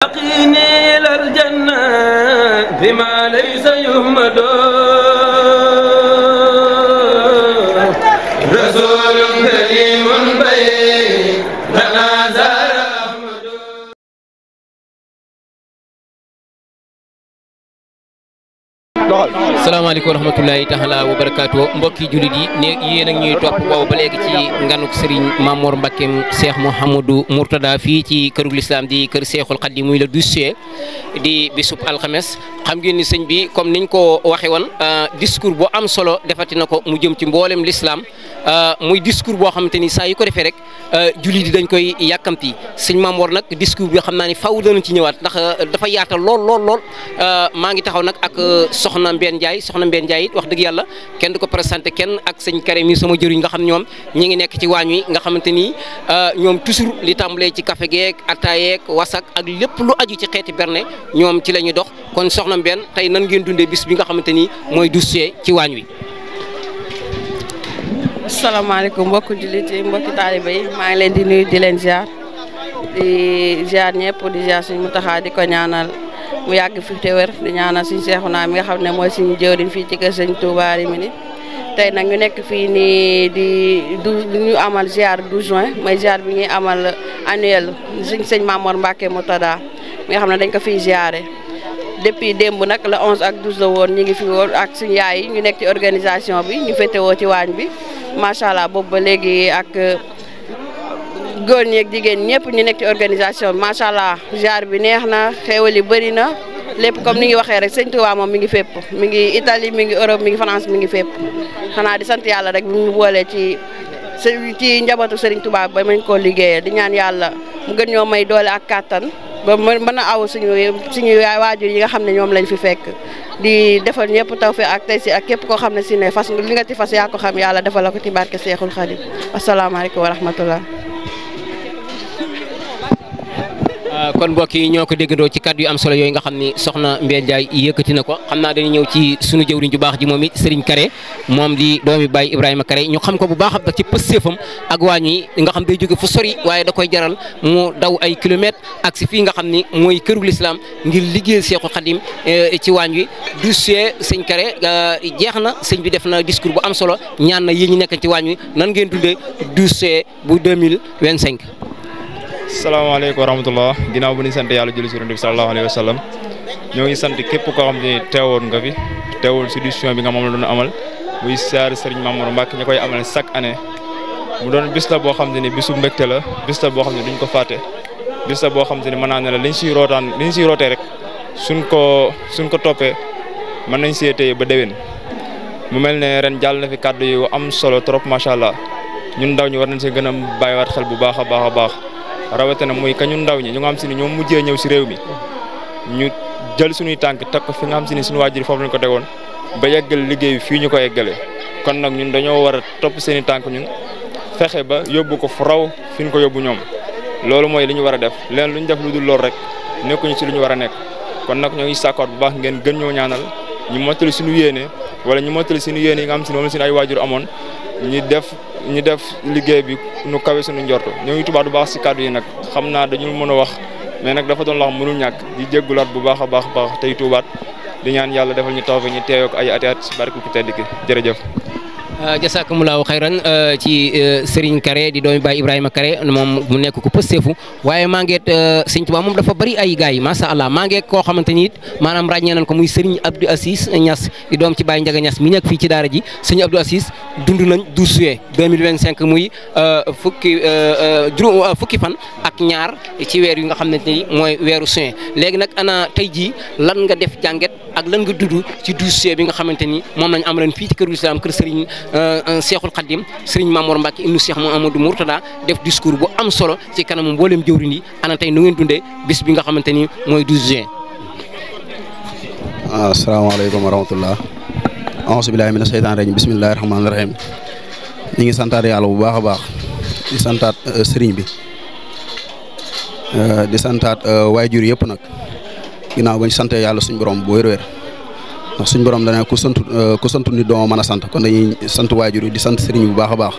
يقيني إلى الجنة بما ليس يهمد رسول كريم بيننا زار أحمد. salaamaaleykum wa rahmatulahi taala wa barakaatu mbokki jullit yi ne yéen ak ñuy topp boobu ba léegi ci nganuk Serigne Mamor Mbackeem Cheikh Mouhamadou Mourtada fii ci kërug lislaam di kër Cheikhul Khadim muy le 12 di bisub alxames. xam ngeen ni sëñ bi comme niñ ko waxee woon discours bu am solo defati na ko mu jëm ci mboolem lislaam muy discours boo xamante ni saa yu ko defee rek jullit yi dañ koy yàkkamti sëñ Mamor nag discours bi xam naa ni faaw danañ ci ñëwaat ndax dafa yaatal lool maa ngi taxaw nag ak soxna Mbène Ndiaye it wax dëgg yàlla kenn du ko présenté kenn ak sëñ Kare mi sama jëriñ nga xam ñoom ñi ngi nekk ci waañ wi nga xamante ni ñoom toujours li tàmbalee ci café geek attaayeek wasak ak lépp lu aju ci xeeti berne ñoom ci la ñuy dox. kon soxna Mbène tey nan ngeen dundee bis bi nga xamante ni mooy douze ci waañ wi. asalaamaaleykum mbokki jullit yi mbokki taaliba yi maa ngi leen di nuyu di leen ziar ñëpp di ziar suñu Muntaxa di ko ñaanal mu yàgg fi te wér di ñaanal suñu Seexuna mi nga xam ne mooy suñu jëwriñ fii ci kër sëñ Touba Rimini tey nag ñu nekk fii nii di ñu amal ziar 12 juin mooy ziar bi ñuy amal annuel sëñ Mamor Mbacke Mourtada mi nga xam ne dañ ko fiy ziare depuis démb nag le 11 ak 12 la woon ñu ngi fi woon ak suñu yaay yi ñu nekk ci organisation bi ñu féetewoo ci waañ bi macha allah boobu ba léegi ak góor ñi ak jigéen ñëpp ñu nekk ci organisation bi macha allah ziar bi neex na xéwal yi bëri na lépp comme ni ngi waxee rek sëñ Touba moom mi ngi fépp mi ngi Italie mi ngi Europe mi ngi France mi ngi fépp xanaa di sant yàlla rek bi ñu boolee ci njabootu Serigne Touba ba mañ koo liggéeyee di ñaan yàlla mu gën ñoo may doole ak kàttan ba mën a aw suñu waajur yi nga xam ne ñoom lañ fi fekk di defal ñëpp tawfeex ak tey si ak képp koo xam ne si ne fas li nga ci fas yaa ko xam yàlla defal la ko ci barke Seexul Xadim asalaamaaleykum wa rahmatullah. kon mbokk yi ñoo ko déggandoo ci kàddu yu am solo yooyu nga xam ni soxna Mbène Ndiaye yëkkati na ko xam naa dañuy ñëw ci sunu jëwriñ ju baax ji moom it Serigne Kare moom di doomi Baye Ibrahima Kare ñu xam ko bu baax ci pëstéefam ak waañ yi nga xam day jóge fu sori waaye da koy jaral mu daw ay kilomètres ak si fii nga xam ni mooy kërug lislaam ngir liggéeyal Cheikhul Khadim ci waañ wi douze sëñ Kare jeex na sëñ bi def na discours bu am solo ñaan na yéen ñi nekk ci waañ wi nan ngeen dundee douze bu 2025. salaamaaleykum wa rahmatullah ginnaaw bu ñu sant yàlla julli si Yonent bi sallallahu alayhi wa sallam ñoo ngi sant képp koo xam ne teewoon nga fi teewul si édition bi nga moom la doon amal muy siyaare Serigne Mamor Mbacke ñu koy amal chaque année mu doon bis la boo xam ne bisu mbégte la bis la boo xam ne duñ ko fàtte bis la boo xam ne mën naa ne la liñ siy rootee rek suñ ko toppee mën nañ see téye ba déwén mu mel ne ren jàll na fi kàddu yu am solo trop macha allah ñun ndaw ñi war nañ see gën a bàyyiwaat xel bu baax a baax rawatina muy ka ñun ndaw ñi ñu nga xam si ni ñoom mujjee ñëw si réew mi ñu jël suñuy tànk teg ko fi nga xam si ni suñu waajur foofu lañ ko tegoon ba yeggal liggéey bi fii ñu ko yeggale kon nag ñun dañoo war a topp seen i tànk ñun fexe ba yóbbu ko fu raw fi ñu ko yóbbu ñoom loolu mooy li ñu war a def leen lu ñu def lu dul lool rek nekkuñu si lu ñu war a nekk kon nag ñoo ngi sàkkoot bu baax ngeen gën ñoo ñaanal ñu mottali suñu yéene wala ñu mottali suñu yéene yi nga xam si ni moom la suñu ay waajur amoon ñu def liggéey bi nu kawe suñu njorto ñoo ngi tubaab du baax si kàddu yi nag xam naa dañu mën a wax mais nag dafa doon loo xam mënul ñàkk di jéggulaat bu baax a baax tey tuubaat di ñaan yàlla defal ñu taw fi ñu teewoo ko ay ati at si barke ku tedd ki jërëjëf. jasakumulaahu xayran ci Serigne Kare di doomi Baye Ibrahima Kare moom mu nekk ko pësteefu waaye maa ngeet Sëñ Tuubaa moom dafa bari ay gars yi macha allah maa ngeet koo xamante ni it maanaam ràññee nañ ko muy Serigne Abdou Assis Niass di doom ci Baye Ndiaga Niass mi nekk fii ci daara ji Serigne Abdou Assis dund nañ 12 juillet 2025 muy fukki fan ak ñaar ci weer yu nga xam ne ni mooy weeru juin léegi nag ana tey jii lan nga def jànget ak lan nga dudd ci 12 juillet bi nga xamante ni moom lañ am leen fii ci kër Islam kër Serigne Cheikhul Khadim Serigne Mamor Mbacke ibnu Cheikh Mouhamadou Mourtada def discours bu am solo ci kanamu mboolem jëwriñ yi ana tey nu ngeen dundee bis bi nga xamante ni mooy 12 juin. asalaamaaleykum wa rahmatullah auzu billahi mina sheytaani rajim bismillahi rahmaani rahim ñu ngi santaat yàlla bu baax a baax di santaat Serigne bi di santaat waajur yëpp nag ginnaaw bañ sante yàlla suñu borom bu wér-wér ndax suñu borom dana ku sant nit doo mën a sant kon dañuy sant waajur yi di sant Serigne bu baax a baax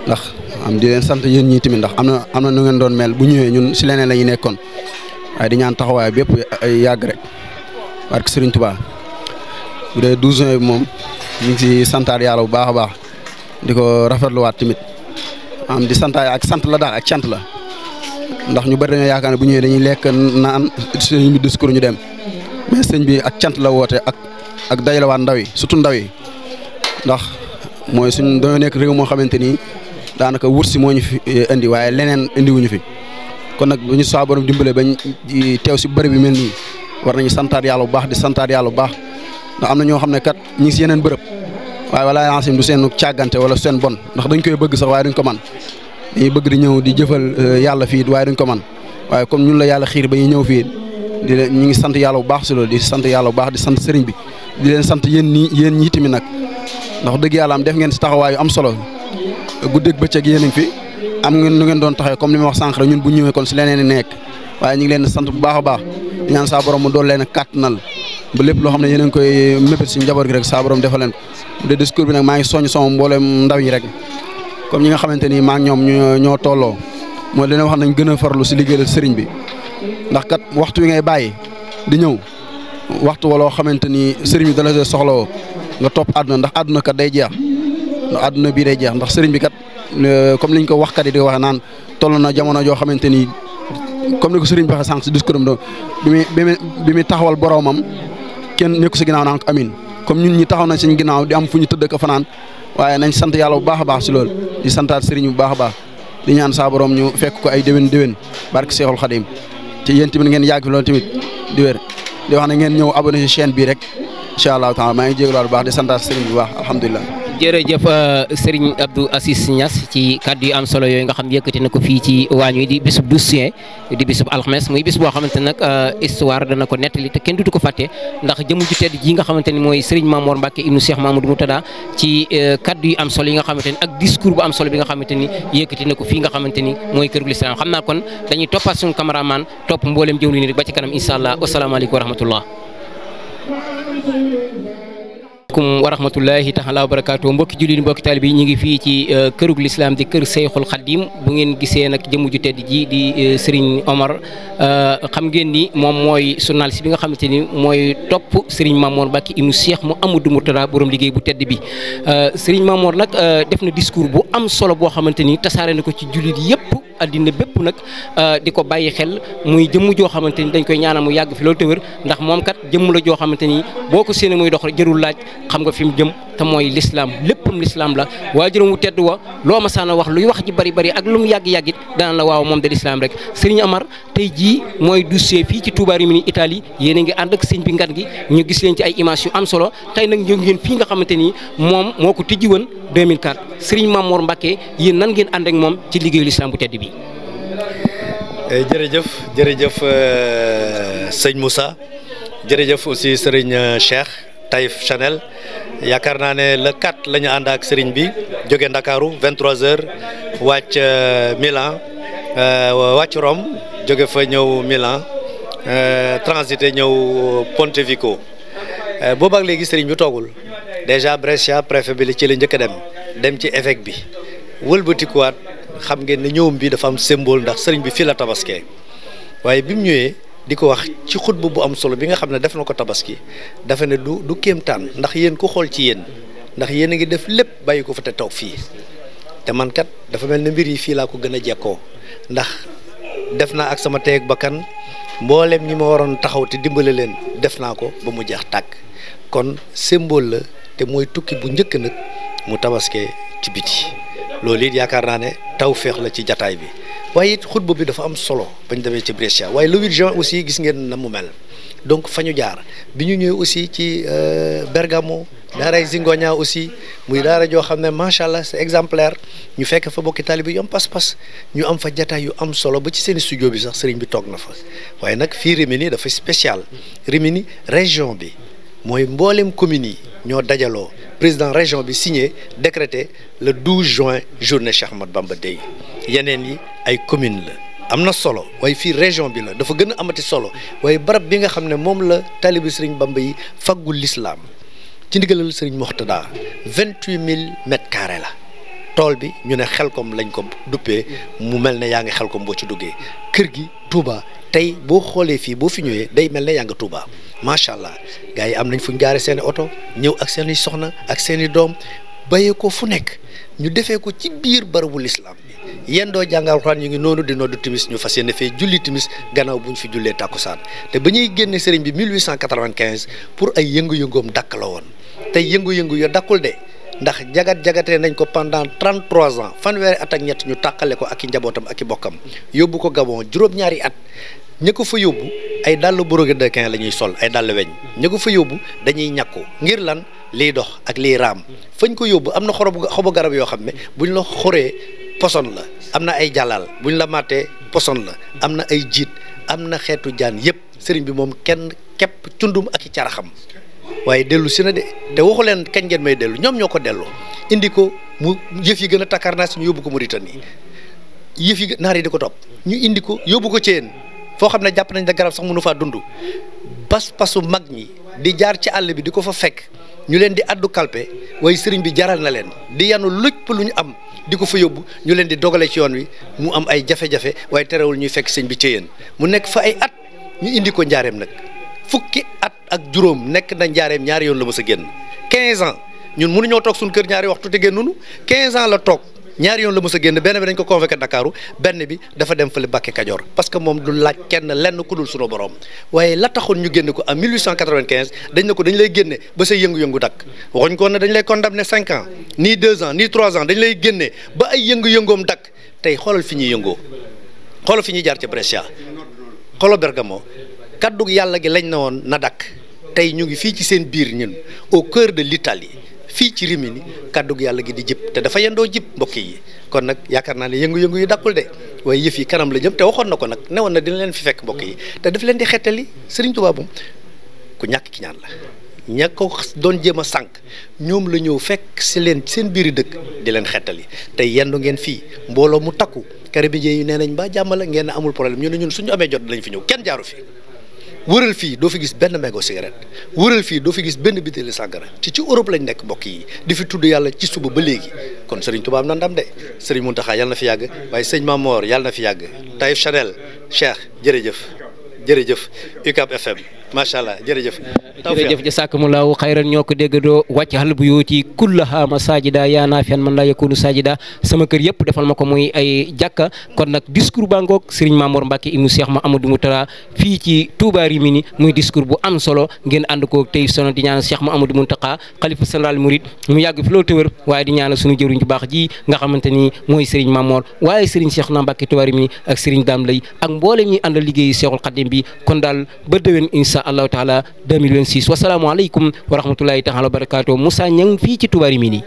ndax am di leen sant yéen ñii tamit ndax am na nu ngeen doon mel bu ñëwee ñun si leneen la ñu nekkoon waaye di ñaan taxawaay bépp ay yàgg rek barke Serigne Touba bu dee 12 juin bi moom ñu ngi si santaat yàlla bu baax a baax di ko rafetluwaat tamit am di santaay ak sant la daal ak cant la ndax ñu bari dañoo yaakaar ne bu ñëwee dañuy lekk naan sëñ bi discours ñu dem mais sëñ bi ak cant la woote ak dajalewaat ndaw yi surtout ndaw yi ndax mooy suñ dañoo nekk réew moo xamante ni daanaka wut si moo ñu fi indi waaye leneen indiwuñu fi kon nag bu ñu saa borom dimbale bañ teew si bërëb bi mel nii war nañu santaat yàlla bu baax di santaat yàlla bu baax ndax am na ñoo xam ne kat ñi ngi si yeneen bërëb waaye wala yaasim du seen càggante wala seen bon ndax dañ koy bëgg sax waaye duñ ko man dañuy bëgg di ñëw di jëfal yàlla fii waaye duñ ko man waaye comme ñun la yàlla xiir ba ñu ñëw fii di leen ñu ngi sant yàlla bu baax si loolu di sant yàlla bu baax di sant sëriñ bi di leen sant yéen ñii tamit nag ndax dëgg yàlla am def ngeen si taxawaayu am solo guddeeg bëccëg yéen a ngi fi am ngeen nu ngeen doon taxee comme li ma wax sànq rek ñun bu ñëwee kon si leneen i nekk waaye ñu ngi leen sant bu baax a baax di ñaan saa borom mu doon leen a kàttanal ba lépp loo xam ne yéen a ngi koy mépét si njaboot gi rek saa borom defal leen ko bu dee discours bi nag maa ngi soññ sama mboolem ndaw yi rek comme ñi nga xamante ni maa ngi ñoom ñoo tolloo mooy dina wax nañ gën a farlu si liggéeyal sëriñ bi ndax kat waxtu wi ngay bàyyi di ñëw waxtu waloo xamante ni sëriñ bi dala soxlawoo nga topp àdduna ndax àdduna kat day jeex ndax àdduna bii day jeex ndax sëriñ bi kat comme liñ ko waxkat yi di ko waxee naan toll na jamono joo xamante ni comme ni ko sëriñ bi waxee sànq si discours am bi muy taxawal boromam kenn nekku si ginnaaw naan ko amin comme ñun ñi taxaw nañ suñ ginnaaw di am fu ñu tëdd ko fanaan waaye nañ sant yàlla bu baax a baax si loolu di santaat sëriñ bu baax a baax di ñaan saa borom ñu fekk ko ay déwén barke Seexul Xadim te yéen tamit ngeen yàgg fi loolu tamit di wér di wax ne ngeen ñëw abonné si chaîne bii rek incha allahu taala maa ngi jégalu bu baax di santaat sëriñ bu baax alhamdulilah. jërëjëf Serigne Abdou Aziz Niass ci kàddu yu am solo yooyu nga xam yëkkati na ko fii ci waañ wi di bisub 12 juin di bisub alxames muy bis boo xamante nag histoire dana ko nettali te kenn dutu ko fàtte ndax jëmu ju tedd ji nga xamante ni mooy Serigne Mamor Mbacke ibnu Cheikh Mamadou Moutada ci kàddu yu am solo yi nga xamante ni ak discours bu am solo bi nga xamante ni yëkkati na ko fii nga xamante ni mooy kërul islam xam naa kon dañuy toppaat suñu cameraman topp mboolem jëwli ni rek ba ci kanam incha allah wasalaamaaleykum wa rahmatullah wa rahmatullahi taala wa barakaatu mbokki julli mbokki taalibe yi ñu ngi fii ci kërug lislaam di kër Seyxul Xaddim bu ngeen gisee nag jëmu ju tedd ji di Serigne Omar xam ngeen ni moom mooy journaliste bi nga xamante ni mooy topp Serigne Mamor Mbacke ibnu Cheikh Mouhamadou Mourtada borom liggéey bu tedd bi Serigne Mamor nag def na discours bu am solo boo xamante ni tasaare na ko ci jullit yëpp addina bépp nag di ko bàyyi xel muy jëmm joo xamante ni dañ koy ñaanal mu yàgg fi loolu te wér ndax moom kat jëmm la joo xamante ni boo ko séenee muy dox jërul laaj xam nga fi mu jëm te mooy lislaam léppam lislaam la waajuram wu tedd wa loo ma saana wax luy wax ji bari bari ak lu mu yàgg-yàggit daan la waaw moom de lislaam rek Serigne Amar tey jii mooy dossier fii ci Touba Rimini Italie yéen a ngi ànd ak sëñ bi ngan gi ñu gis leen ci ay images yu am solo tey nag ñu ngeen fii nga xamante ni moom moo ko tijji woon 2004 Serigne Mamor Mbacke yéen nan ngeen ànd ak moom ci liggéeyu lislaam bu tedd bi. jërëjëf sëñ Moussa jërëjëf aussi Serigne Cheikh Taïf Chanel yaakaar naa ne le 4 la ñu ànd ak Serigne bi jóge Ndakaaru 23h wàcc Milan wàcc Rome jóge fa ñëw Milan transité ñëw Pontevico boobaak léegi Serigne bi toogul déjà Brescia préfet bi ci la njëkk a dem ci évêque bi wëlbatikuwaat xam ngeen ne ñëwum bi dafa am symbole ndax Serigne bi fii la tabaskee waaye bi mu ñëwee di ko wax ci xutba bu am solo bi nga xam ne def na ko tabaski dafa ne du kéemtaan ndax yéen ko xool ci yéen ndax yéen a ngi def lépp bàyyi ko fa te toog fii te man kat dafa mel ne mbir yi fii laa ko gën a jekkoo ndax def naa ak sama teeg bakkan mboolem ñi ma waroon taxaw te dimbale leen def naa ko ba mu jeex tàkk kon symbole la te mooy tukki bu njëkk nag mu tabaskee ci biti loolu it yaakaar naa ne tawféex la ci jataay bi waaye it xutba bi dafa am solo bañ demee ci Brescia waaye le 8 juin aussi gis ngeen na mu mel donc fa ñu jaar bi ñu ñëwee aussi ci Bergamo daaray Zingoña aussi muy daara joo xam ne macha allah c'est exemplaire ñu fekk fa bokki taalibe yu am pas-pas ñu am fa jataay yu am solo ba ci seen studio bi sax sëriñ bi toog na fa waaye nag fii Rimini dafa spécial Rimini région bi mooy mboolem communes yi ñoo dajaloo président région bi signé décrété le 12 juin journée Cheikh Ahmadou Bamba Day yeneen yi ay commune la am na solo waaye fii région bi la dafa gën a amati solo waaye barab bi nga xam ne moom la taalibe Serigne Bamba yi faggul l'islam ci ndigalal Serigne Mourtada 28000 mètres carrés la tool bi ñu ne Xelkom lañ ko duppee mu mel ne yaa ngi Xelkom boo ci duggee kër gi Touba tey boo xoolee fii boo fi ñëwee day mel ne yaa nga Touba macha allah gars yi am nañ fu ñu gaare seen i oto ñëw ak seen i soxna ak seen i doom bayee ko fu nekk ñu defee ko ci biir barabu lislaam bi yéen doo jàngal Alxuraan ñu ngi noonu di noddu timis ñu fas yéene fee julli timis gannaaw bu ñu fi jullee tàkkusaan te ba ñuy génne sëriñ bi 1895 pour ay yëngu-yëngoom dakk la woon tey yëngu-yëngu yo dakkul de ndax jagatee nañ ko pendant 33 ans fanweeri at ak ñett ñu tàqale ko ak i njabootam ak i bokkam yóbbu ko Gabon juróom-ñaari at ña ko fa yóbbu ay dàll brogues de quin la ñuy sol ay dàll weñ ña ko fa yóbbu dañuy ñàkku ngir lan liy dox ak liy raam fañ ko yóbbu am na xobu garab yoo xam ne buñ la xoree poson la am na ay jàllal buñ la màttee poson la am na ay jiit am na xeetu jaan yëpp sëriñ bi moom kenn képp cundum ak i caraxam waaye dellu si na de te waxu leen kañ ngeen may dellu ñoom ñoo ko delloo indi ko mu yëf yi gën a takkar naa si ñu yóbbu ko Mauritanie yëf yi naar yi di ko topp ñu indi ko yóbbu ko Thiène foo xam ne jàpp nañ ne garab sax mënu faa dund pas-pasu mag ñi di jaar ci àll bi di ko fa fekk ñu leen di addu kalpe waaye sëriñ bi jaral na leen di yanu lépp lu ñu am di ko fa yóbbu ñu leen di dogale ci yoon wi mu am ay jafe-jafe waaye terewul ñuy fekk sëñ bi Thiène mu nekk fa ay at ñu indi ko njaareem nag fukki at ak juróom nekk na njaareem ñaari yoon la mës a génn 15 ans ñun mënuñoo toog suñu kër ñaari waxtu te génnunu 15 ans la toog ñaari yoon la mës a génn benn bi dañ ko convoqué Dakaru benn bi dafa dem fële Bakke Kajoor parce que moom du laaj kenn lenn ku dul sunu borom waaye la taxoon ñu génne ko en 1895 dañ ne ko dañ lay génne ba sa yëngu-yëngu dakk waxuñ ko ne dañ lay condamné 5 ans ni 2 ans ni 3 ans dañ lay génne ba ay yëngu-yëngoom dakk tey xoolal fi ñuy yëngoo xoolal fi ñuy jaar ca Brescia xoolal Bergamo kaddu yàlla gi lañ na woon na dakk tey ñu ngi fii ci seen biir ñun au cœur de l'Italie fii ci Rimini kaddu yàlla gi di jib te dafa yendoo jib mbokk yi kon nag yaakaar naa ne yëngu-yëngu yi dakkul de waaye yëf yi kanam la jëm te waxoon na ko nag newoon na dina leen fi fekk mbokk yi te daf leen di xettali Serigne Touba moom ku ñàkk ki ñaan la ña ko doon jéem a sànq ñoom la ñëw fekk si leen seen biiri dëkk di leen xettali tey yendu ngeen fii mbooloo mu takku carabiniers yi nee nañ ba jàmm la ngeen amul problème ñu ne ñun suñu amee jot lañ fi ñëw kenn jaaru fi wëral fii doo fi gis benn mégo cigarette wëral fii doo fi gis benn bitéeli sàngara ci Europe lañ nekk mbokk yi di fi tudd yàlla ci suba ba léegi kon Serigne Touba am na ndam de Serigne Mountakha yàlla na fi yàgg waaye sëñ Mamor yàlla na fi yàgg Taïf Chanel Cheikh jërëjëf UCAB FM macha allah jërëjëf jasakumullahu xayran ñoo ko déggandoo wàcc xal bu yooti kullaha masajida yaa naafian man laa yakunu sajida sama kër yëpp defal ma ko muy ay jàkka kon nag discours baa ngoog Serigne Mamour Mbacke ibnu Cheikh Mouhamadou Moutara fii ci Touba Rimini muy discours bu am solo ngeen ànd ko tey sono di ñaanal Cheikh Mouhamadou Mountakha xalifa général Mouride mu yàgg fi loolu te wér waaye di ñaanal suñu jëruñ bu baax ji nga xamante ni mooy Serigne Mamour waaye Serigne Cheikh na Mbacke Touba Rimini ak Serigne Dame Lay ak mboolem ñi àndal liggéeyu Cheikhul Khadim bi kon daal ba déwén insha allahu taala 2026 wasalaamu aleykum wa rahmatullahi taala wa barakatuh Moussa Niang fii ci Touba Rimini